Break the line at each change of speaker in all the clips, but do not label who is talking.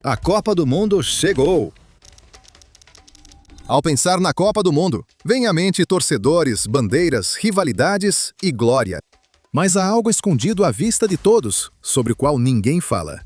A Copa do Mundo chegou! Ao pensar na Copa do Mundo, vem à mente torcedores, bandeiras, rivalidades e glória. Mas há algo escondido à vista de todos, sobre o qual ninguém fala.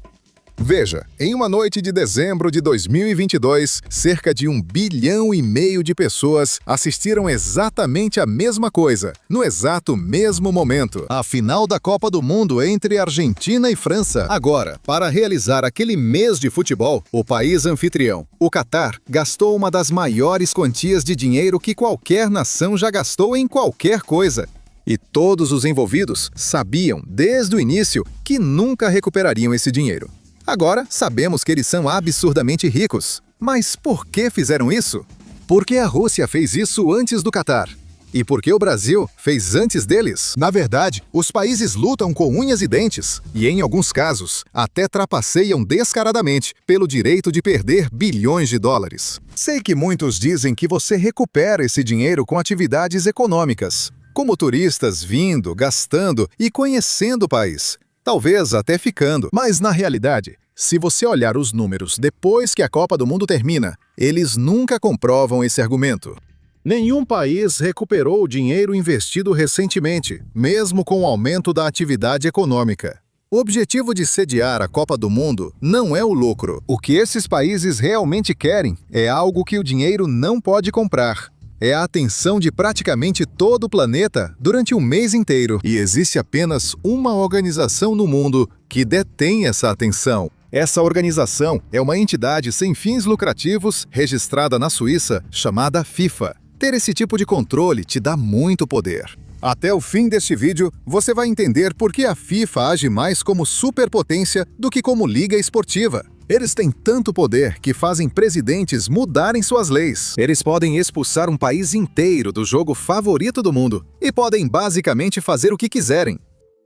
Veja, em uma noite de dezembro de 2022, cerca de 1,5 bilhão de pessoas assistiram exatamente a mesma coisa, no exato mesmo momento. A final da Copa do Mundo entre Argentina e França. Agora, para realizar aquele mês de futebol, o país anfitrião, o Catar, gastou uma das maiores quantias de dinheiro que qualquer nação já gastou em qualquer coisa. E todos os envolvidos sabiam, desde o início, que nunca recuperariam esse dinheiro. Agora, sabemos que eles são absurdamente ricos. Mas por que fizeram isso? Porque a Rússia fez isso antes do Catar. E porque o Brasil fez antes deles? Na verdade, os países lutam com unhas e dentes. E, em alguns casos, até trapaceiam descaradamente pelo direito de perder bilhões de dólares. Sei que muitos dizem que você recupera esse dinheiro com atividades econômicas, como turistas vindo, gastando e conhecendo o país. Talvez até ficando. Mas, na realidade, se você olhar os números depois que a Copa do Mundo termina, eles nunca comprovam esse argumento. Nenhum país recuperou o dinheiro investido recentemente, mesmo com o aumento da atividade econômica. O objetivo de sediar a Copa do Mundo não é o lucro. O que esses países realmente querem é algo que o dinheiro não pode comprar. É a atenção de praticamente todo o planeta durante um mês inteiro. E existe apenas uma organização no mundo que detém essa atenção. Essa organização é uma entidade sem fins lucrativos registrada na Suíça chamada FIFA. Ter esse tipo de controle te dá muito poder. Até o fim deste vídeo, você vai entender por que a FIFA age mais como superpotência do que como liga esportiva. Eles têm tanto poder que fazem presidentes mudarem suas leis. Eles podem expulsar um país inteiro do jogo favorito do mundo e podem basicamente fazer o que quiserem.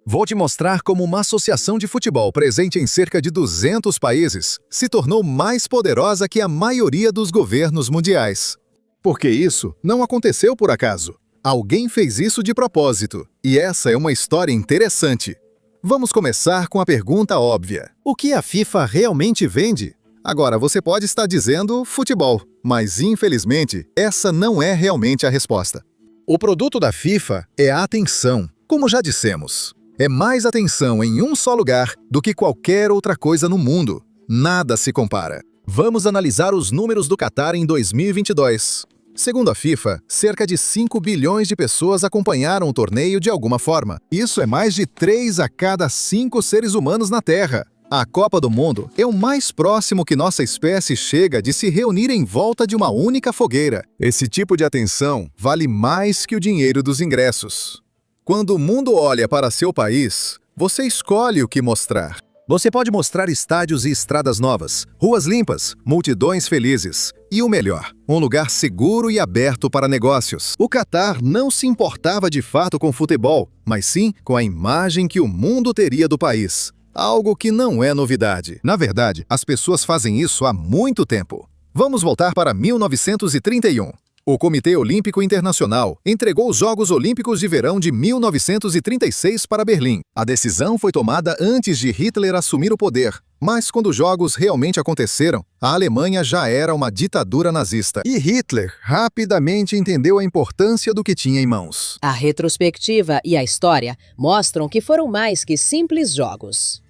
Vou te mostrar como uma associação de futebol presente em cerca de 200 países se tornou mais poderosa que a maioria dos governos mundiais. Porque isso não aconteceu por acaso. Alguém fez isso de propósito. E essa é uma história interessante. Vamos começar com a pergunta óbvia. O que a FIFA realmente vende? Agora, você pode estar dizendo futebol, mas infelizmente, essa não é realmente a resposta. O produto da FIFA é a atenção, como já dissemos. É mais atenção em um só lugar do que qualquer outra coisa no mundo. Nada se compara. Vamos analisar os números do Catar em 2022. Segundo a FIFA, cerca de 5 bilhões de pessoas acompanharam o torneio de alguma forma. Isso é mais de 3 a cada 5 seres humanos na Terra. A Copa do Mundo é o mais próximo que nossa espécie chega de se reunir em volta de uma única fogueira. Esse tipo de atenção vale mais que o dinheiro dos ingressos. Quando o mundo olha para seu país, você escolhe o que mostrar. Você pode mostrar estádios e estradas novas, ruas limpas, multidões felizes. E o melhor, um lugar seguro e aberto para negócios. O Catar não se importava de fato com futebol, mas sim com a imagem que o mundo teria do país. Algo que não é novidade. Na verdade, as pessoas fazem isso há muito tempo. Vamos voltar para 1931. O Comitê Olímpico Internacional entregou os Jogos Olímpicos de Verão de 1936 para Berlim. A decisão foi tomada antes de Hitler assumir o poder, mas quando os Jogos realmente aconteceram, a Alemanha já era uma ditadura nazista. E Hitler rapidamente entendeu a importância do que tinha em mãos.
A retrospectiva e a história mostram que foram mais que simples jogos.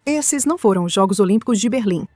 Esses não foram os Jogos Olímpicos de Berlim.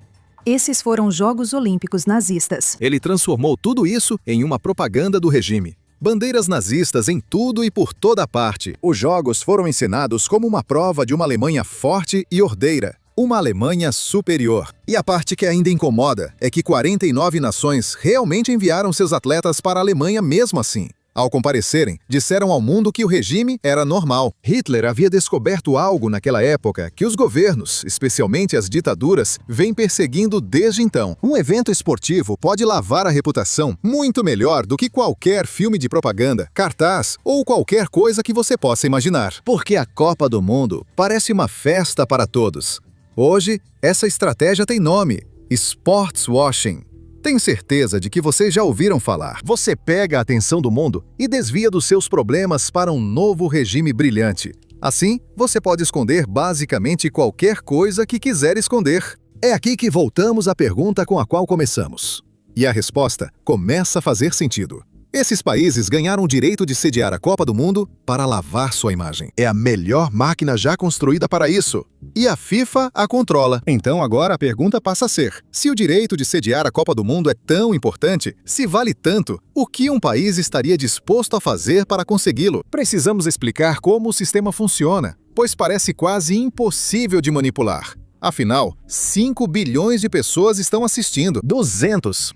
Esses foram os Jogos Olímpicos nazistas.
Ele transformou tudo isso em uma propaganda do regime. Bandeiras nazistas em tudo e por toda parte. Os jogos foram ensinados como uma prova de uma Alemanha forte e ordeira. Uma Alemanha superior. E a parte que ainda incomoda é que 49 nações realmente enviaram seus atletas para a Alemanha mesmo assim. Ao comparecerem, disseram ao mundo que o regime era normal. Hitler havia descoberto algo naquela época que os governos, especialmente as ditaduras, vêm perseguindo desde então. Um evento esportivo pode lavar a reputação muito melhor do que qualquer filme de propaganda, cartaz ou qualquer coisa que você possa imaginar. Porque a Copa do Mundo parece uma festa para todos. Hoje, essa estratégia tem nome: Sports Washing. Tenho certeza de que vocês já ouviram falar. Você pega a atenção do mundo e desvia dos seus problemas para um novo regime brilhante. Assim, você pode esconder basicamente qualquer coisa que quiser esconder. É aqui que voltamos à pergunta com a qual começamos. E a resposta começa a fazer sentido. Esses países ganharam o direito de sediar a Copa do Mundo para lavar sua imagem. É a melhor máquina já construída para isso. E a FIFA a controla. Então agora a pergunta passa a ser: se o direito de sediar a Copa do Mundo é tão importante, se vale tanto, o que um país estaria disposto a fazer para consegui-lo? Precisamos explicar como o sistema funciona, pois parece quase impossível de manipular. Afinal, 5 bilhões de pessoas estão assistindo.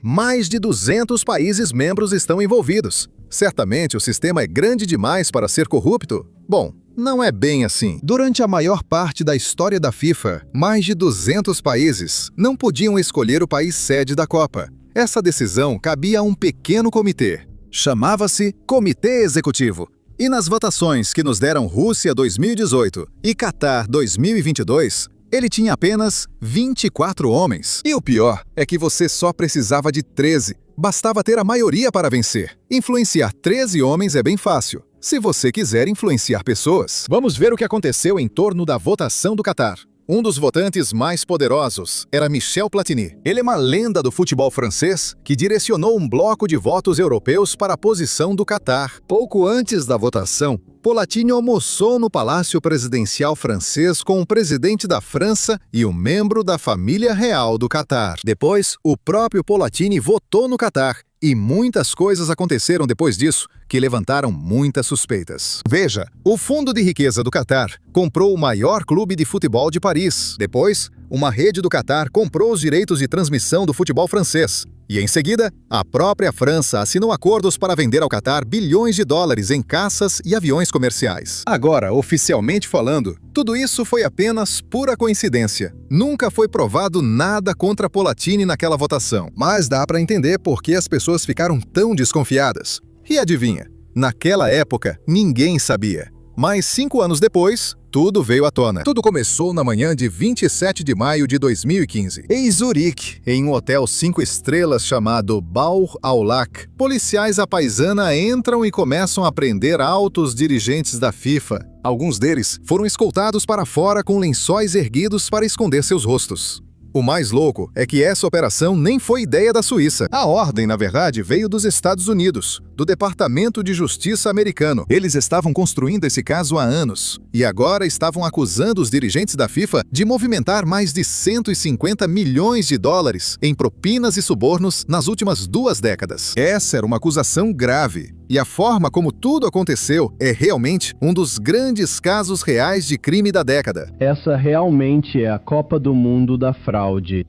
Mais de 200 países membros estão envolvidos. Certamente o sistema é grande demais para ser corrupto? Bom, não é bem assim. Durante a maior parte da história da FIFA, mais de 200 países não podiam escolher o país sede da Copa. Essa decisão cabia a um pequeno comitê. Chamava-se Comitê Executivo. E nas votações que nos deram Rússia 2018 e Catar 2022, ele tinha apenas 24 homens. E o pior é que você só precisava de 13. Bastava ter a maioria para vencer. Influenciar 13 homens é bem fácil, se você quiser influenciar pessoas. Vamos ver o que aconteceu em torno da votação do Catar. Um dos votantes mais poderosos era Michel Platini. Ele é uma lenda do futebol francês que direcionou um bloco de votos europeus para a posição do Catar. Pouco antes da votação, Platini almoçou no Palácio Presidencial francês com o presidente da França e um membro da família real do Catar. Depois, o próprio Platini votou no Catar. E muitas coisas aconteceram depois disso que levantaram muitas suspeitas. Veja, o Fundo de Riqueza do Catar comprou o maior clube de futebol de Paris. Depois, uma rede do Catar comprou os direitos de transmissão do futebol francês. E em seguida, a própria França assinou acordos para vender ao Catar bilhões de dólares em caças e aviões comerciais. Agora, oficialmente falando, tudo isso foi apenas pura coincidência. Nunca foi provado nada contra Platini naquela votação. Mas dá para entender por que as pessoas ficaram tão desconfiadas. E adivinha? Naquela época, ninguém sabia. Mas 5 anos depois, tudo veio à tona. Tudo começou na manhã de 27 de maio de 2015. Em Zurique, em um hotel 5 estrelas chamado Baur Au Lac, policiais à paisana entram e começam a prender altos dirigentes da FIFA. Alguns deles foram escoltados para fora com lençóis erguidos para esconder seus rostos. O mais louco é que essa operação nem foi ideia da Suíça. A ordem, na verdade, veio dos Estados Unidos, do Departamento de Justiça americano. Eles estavam construindo esse caso há anos e agora estavam acusando os dirigentes da FIFA de movimentar mais de 150 milhões de dólares em propinas e subornos nas últimas 2 décadas. Essa era uma acusação grave. E a forma como tudo aconteceu é realmente um dos grandes casos reais de crime da década.
Essa realmente é a Copa do Mundo da fraude.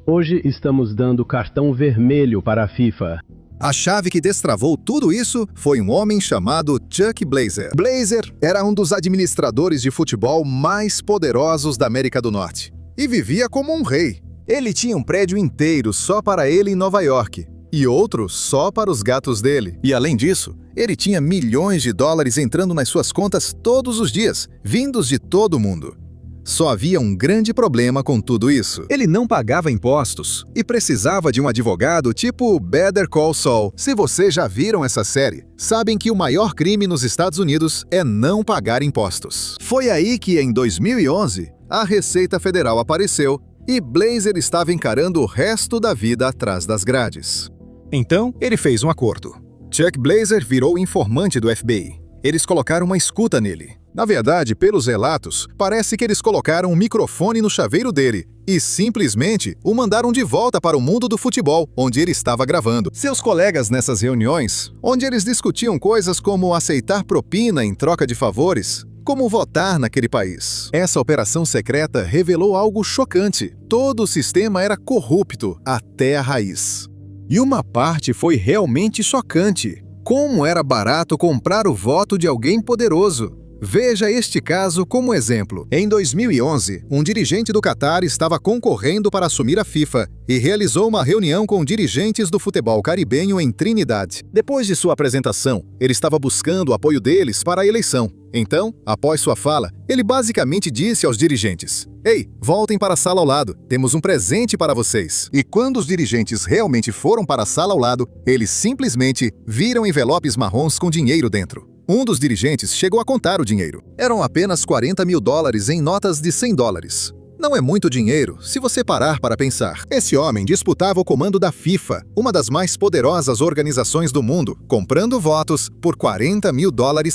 Hoje estamos dando cartão vermelho para a FIFA.
A chave que destravou tudo isso foi um homem chamado Chuck Blazer. Blazer era um dos administradores de futebol mais poderosos da América do Norte. E vivia como um rei. Ele tinha um prédio inteiro só para ele em Nova York. E outro só para os gatos dele. E além disso, ele tinha milhões de dólares entrando nas suas contas todos os dias, vindos de todo o mundo. Só havia um grande problema com tudo isso. Ele não pagava impostos e precisava de um advogado tipo Better Call Saul. Se vocês já viram essa série, sabem que o maior crime nos Estados Unidos é não pagar impostos. Foi aí que, em 2011, a Receita Federal apareceu e Blazer estava encarando o resto da vida atrás das grades. Então, ele fez um acordo. Chuck Blazer virou informante do FBI. Eles colocaram uma escuta nele. Na verdade, pelos relatos, parece que eles colocaram um microfone no chaveiro dele e simplesmente o mandaram de volta para o mundo do futebol, onde ele estava gravando. Seus colegas nessas reuniões, onde eles discutiam coisas como aceitar propina em troca de favores, como votar naquele país. Essa operação secreta revelou algo chocante. Todo o sistema era corrupto até a raiz. E uma parte foi realmente chocante. Como era barato comprar o voto de alguém poderoso. Veja este caso como exemplo. Em 2011, um dirigente do Catar estava concorrendo para assumir a FIFA e realizou uma reunião com dirigentes do futebol caribenho em Trinidad. Depois de sua apresentação, ele estava buscando o apoio deles para a eleição. Então, após sua fala, ele basicamente disse aos dirigentes: "Ei, voltem para a sala ao lado, temos um presente para vocês." E quando os dirigentes realmente foram para a sala ao lado, eles simplesmente viram envelopes marrons com dinheiro dentro. Um dos dirigentes chegou a contar o dinheiro. Eram apenas $40 mil em notas de $100. Não é muito dinheiro se você parar para pensar. Esse homem disputava o comando da FIFA, uma das mais poderosas organizações do mundo, comprando votos por $40 mil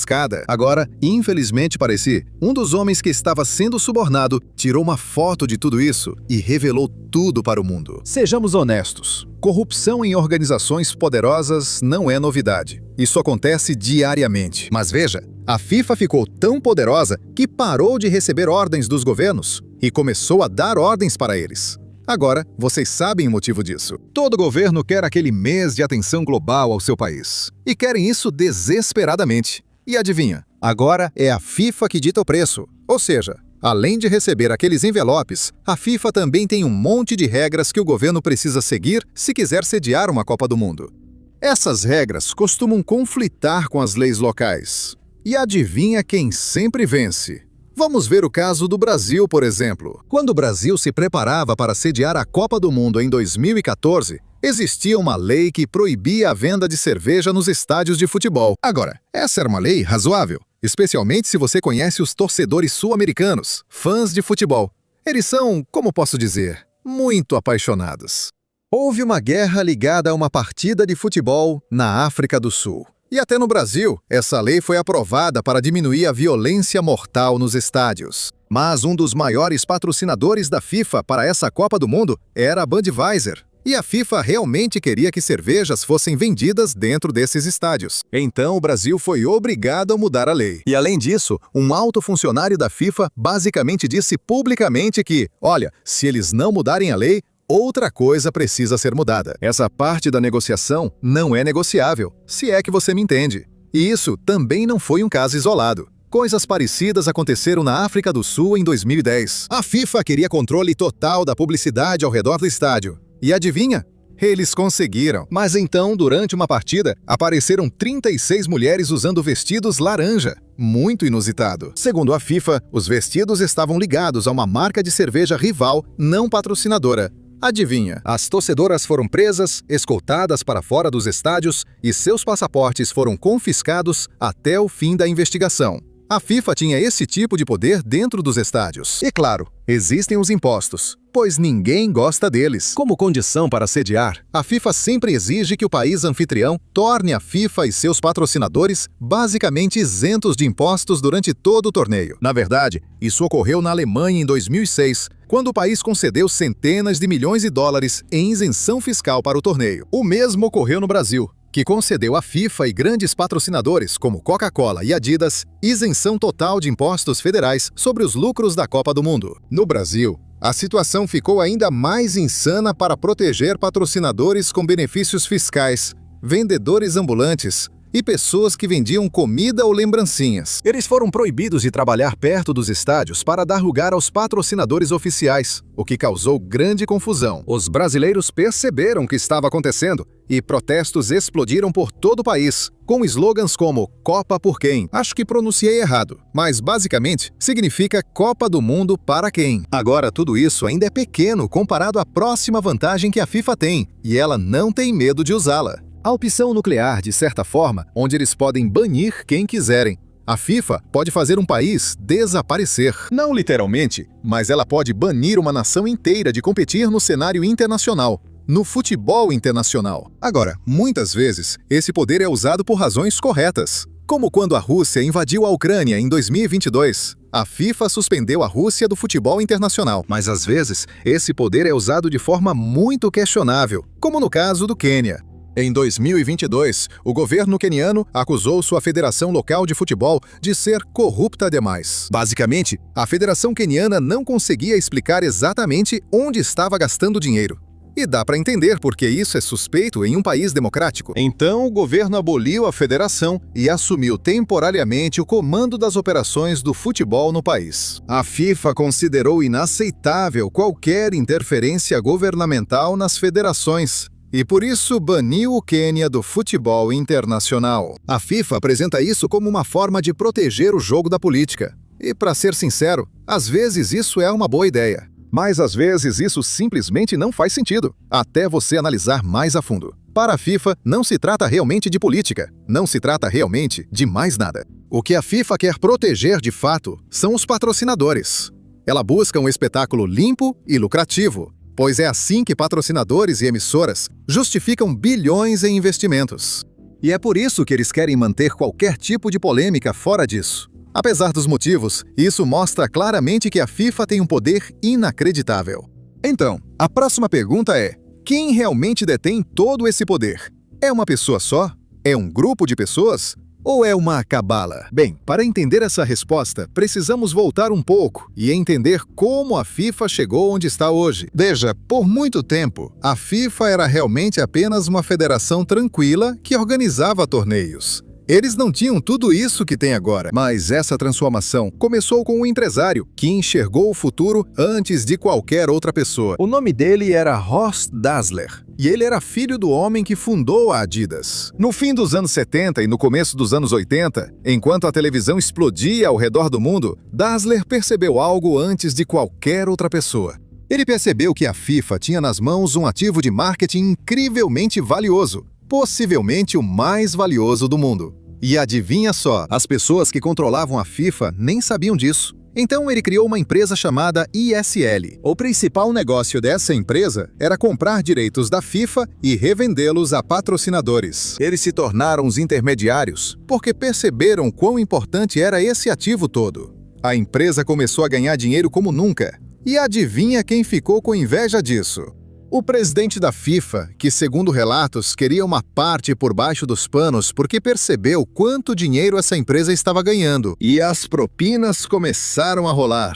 cada. Agora, infelizmente para si, um dos homens que estava sendo subornado tirou uma foto de tudo isso e revelou tudo para o mundo. Sejamos honestos. Corrupção em organizações poderosas não é novidade. Isso acontece diariamente. Mas veja, a FIFA ficou tão poderosa que parou de receber ordens dos governos e começou a dar ordens para eles. Agora, vocês sabem o motivo disso. Todo governo quer aquele mês de atenção global ao seu país. E querem isso desesperadamente. E adivinha? Agora é a FIFA que dita o preço. Ou seja, além de receber aqueles envelopes, a FIFA também tem um monte de regras que o governo precisa seguir se quiser sediar uma Copa do Mundo. Essas regras costumam conflitar com as leis locais. E adivinha quem sempre vence? Vamos ver o caso do Brasil, por exemplo. Quando o Brasil se preparava para sediar a Copa do Mundo em 2014, existia uma lei que proibia a venda de cerveja nos estádios de futebol. Agora, essa era uma lei razoável, especialmente se você conhece os torcedores sul-americanos, fãs de futebol. Eles são, como posso dizer, muito apaixonados. Houve uma guerra ligada a uma partida de futebol na África do Sul. E até no Brasil, essa lei foi aprovada para diminuir a violência mortal nos estádios. Mas um dos maiores patrocinadores da FIFA para essa Copa do Mundo era a Budweiser. E a FIFA realmente queria que cervejas fossem vendidas dentro desses estádios. Então o Brasil foi obrigado a mudar a lei. E além disso, um alto funcionário da FIFA basicamente disse publicamente que, olha, se eles não mudarem a lei, outra coisa precisa ser mudada. Essa parte da negociação não é negociável, se é que você me entende. E isso também não foi um caso isolado. Coisas parecidas aconteceram na África do Sul em 2010. A FIFA queria controle total da publicidade ao redor do estádio. E adivinha? Eles conseguiram. Mas então, durante uma partida, apareceram 36 mulheres usando vestidos laranja. Muito inusitado. Segundo a FIFA, os vestidos estavam ligados a uma marca de cerveja rival não patrocinadora. Adivinha? As torcedoras foram presas, escoltadas para fora dos estádios e seus passaportes foram confiscados até o fim da investigação. A FIFA tinha esse tipo de poder dentro dos estádios. E claro, existem os impostos, pois ninguém gosta deles. Como condição para sediar, a FIFA sempre exige que o país anfitrião torne a FIFA e seus patrocinadores basicamente isentos de impostos durante todo o torneio. Na verdade, isso ocorreu na Alemanha em 2006, quando o país concedeu centenas de milhões de dólares em isenção fiscal para o torneio. O mesmo ocorreu no Brasil, que concedeu à FIFA e grandes patrocinadores, como Coca-Cola e Adidas, isenção total de impostos federais sobre os lucros da Copa do Mundo. No Brasil, a situação ficou ainda mais insana para proteger patrocinadores com benefícios fiscais, vendedores ambulantes e pessoas que vendiam comida ou lembrancinhas. Eles foram proibidos de trabalhar perto dos estádios para dar lugar aos patrocinadores oficiais, o que causou grande confusão. Os brasileiros perceberam o que estava acontecendo e protestos explodiram por todo o país, com slogans como Copa por quem? Acho que pronunciei errado, mas basicamente significa Copa do Mundo para quem? Agora tudo isso ainda é pequeno comparado à próxima vantagem que a FIFA tem, e ela não tem medo de usá-la. A opção nuclear, de certa forma, onde eles podem banir quem quiserem. A FIFA pode fazer um país desaparecer. Não literalmente, mas ela pode banir uma nação inteira de competir no cenário internacional, no futebol internacional. Agora, muitas vezes, esse poder é usado por razões corretas. Como quando a Rússia invadiu a Ucrânia em 2022. A FIFA suspendeu a Rússia do futebol internacional, mas às vezes esse poder é usado de forma muito questionável, como no caso do Quênia. Em 2022, o governo queniano acusou sua federação local de futebol de ser corrupta demais. Basicamente, a federação queniana não conseguia explicar exatamente onde estava gastando dinheiro. E dá para entender porque isso é suspeito em um país democrático. Então, o governo aboliu a federação e assumiu temporariamente o comando das operações do futebol no país. A FIFA considerou inaceitável qualquer interferência governamental nas federações e por isso baniu o Quênia do futebol internacional. A FIFA apresenta isso como uma forma de proteger o jogo da política. E, para ser sincero, às vezes isso é uma boa ideia. Mas às vezes isso simplesmente não faz sentido, até você analisar mais a fundo. Para a FIFA, não se trata realmente de política, não se trata realmente de mais nada. O que a FIFA quer proteger de fato são os patrocinadores. Ela busca um espetáculo limpo e lucrativo, pois é assim que patrocinadores e emissoras justificam bilhões em investimentos. E é por isso que eles querem manter qualquer tipo de polêmica fora disso. Apesar dos motivos, isso mostra claramente que a FIFA tem um poder inacreditável. Então, a próxima pergunta é: quem realmente detém todo esse poder? É uma pessoa só? É um grupo de pessoas? Ou é uma cabala? Bem, para entender essa resposta, precisamos voltar um pouco e entender como a FIFA chegou onde está hoje. Veja, por muito tempo, a FIFA era realmente apenas uma federação tranquila que organizava torneios. Eles não tinham tudo isso que tem agora, mas essa transformação começou com um empresário que enxergou o futuro antes de qualquer outra pessoa. O nome dele era Horst Dassler, e ele era filho do homem que fundou a Adidas. No fim dos anos 70 e no começo dos anos 80, enquanto a televisão explodia ao redor do mundo, Dassler percebeu algo antes de qualquer outra pessoa. Ele percebeu que a FIFA tinha nas mãos um ativo de marketing incrivelmente valioso, possivelmente o mais valioso do mundo. E adivinha só, as pessoas que controlavam a FIFA nem sabiam disso. Então ele criou uma empresa chamada ISL. O principal negócio dessa empresa era comprar direitos da FIFA e revendê-los a patrocinadores. Eles se tornaram os intermediários porque perceberam quão importante era esse ativo todo. A empresa começou a ganhar dinheiro como nunca. E adivinha quem ficou com inveja disso? O presidente da FIFA, que segundo relatos queria uma parte por baixo dos panos porque percebeu quanto dinheiro essa empresa estava ganhando. E as propinas começaram a rolar.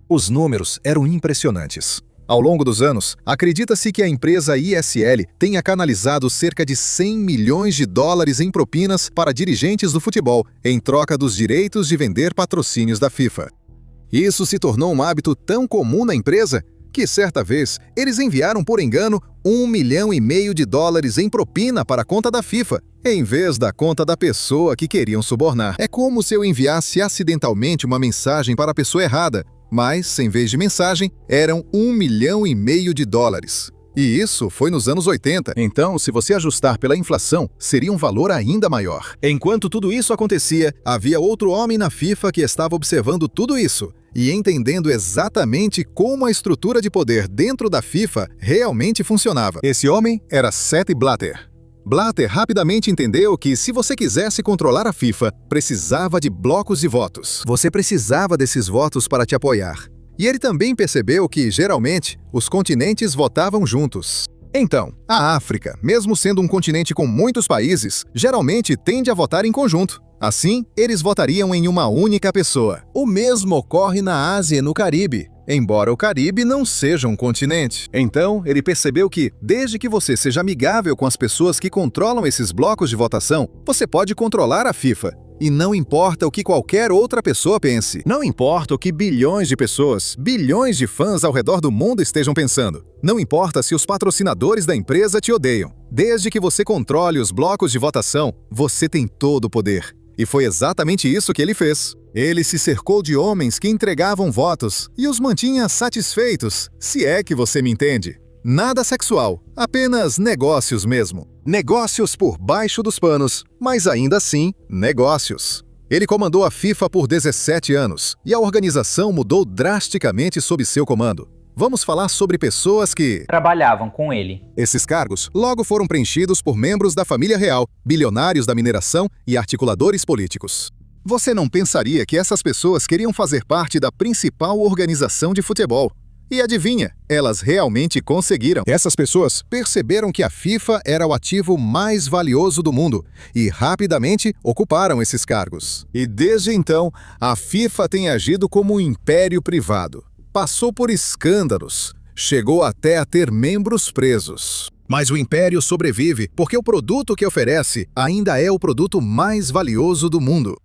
Os números eram impressionantes. Ao longo dos anos, acredita-se que a empresa ISL tenha canalizado cerca de 100 milhões de dólares em propinas para dirigentes do futebol, em troca dos direitos de vender patrocínios da FIFA. Isso se tornou um hábito tão comum na empresa que certa vez eles enviaram por engano 1,5 milhão de dólares em propina para a conta da FIFA, em vez da conta da pessoa que queriam subornar. É como se eu enviasse acidentalmente uma mensagem para a pessoa errada, mas, em vez de mensagem, eram 1,5 milhão de dólares. E isso foi nos anos 80. Então, se você ajustar pela inflação, seria um valor ainda maior. Enquanto tudo isso acontecia, havia outro homem na FIFA que estava observando tudo isso e entendendo exatamente como a estrutura de poder dentro da FIFA realmente funcionava. Esse homem era Sepp Blatter. Blatter rapidamente entendeu que, se você quisesse controlar a FIFA, precisava de blocos de votos. Você precisava desses votos para te apoiar. E ele também percebeu que, geralmente, os continentes votavam juntos. Então, a África, mesmo sendo um continente com muitos países, geralmente tende a votar em conjunto. Assim, eles votariam em uma única pessoa. O mesmo ocorre na Ásia e no Caribe, embora o Caribe não seja um continente. Então, ele percebeu que, desde que você seja amigável com as pessoas que controlam esses blocos de votação, você pode controlar a FIFA. E não importa o que qualquer outra pessoa pense. Não importa o que bilhões de pessoas, bilhões de fãs ao redor do mundo estejam pensando. Não importa se os patrocinadores da empresa te odeiam. Desde que você controle os blocos de votação, você tem todo o poder. E foi exatamente isso que ele fez. Ele se cercou de homens que entregavam votos e os mantinha satisfeitos, se é que você me entende. Nada sexual, apenas negócios mesmo. Negócios por baixo dos panos, mas ainda assim, negócios. Ele comandou a FIFA por 17 anos e a organização mudou drasticamente sob seu comando. Vamos falar sobre pessoas que
trabalhavam com ele.
Esses cargos logo foram preenchidos por membros da família real, bilionários da mineração e articuladores políticos. Você não pensaria que essas pessoas queriam fazer parte da principal organização de futebol. E adivinha, elas realmente conseguiram. Essas pessoas perceberam que a FIFA era o ativo mais valioso do mundo e rapidamente ocuparam esses cargos. E desde então, a FIFA tem agido como um império privado. Passou por escândalos, chegou até a ter membros presos. Mas o império sobrevive porque o produto que oferece ainda é o produto mais valioso do mundo.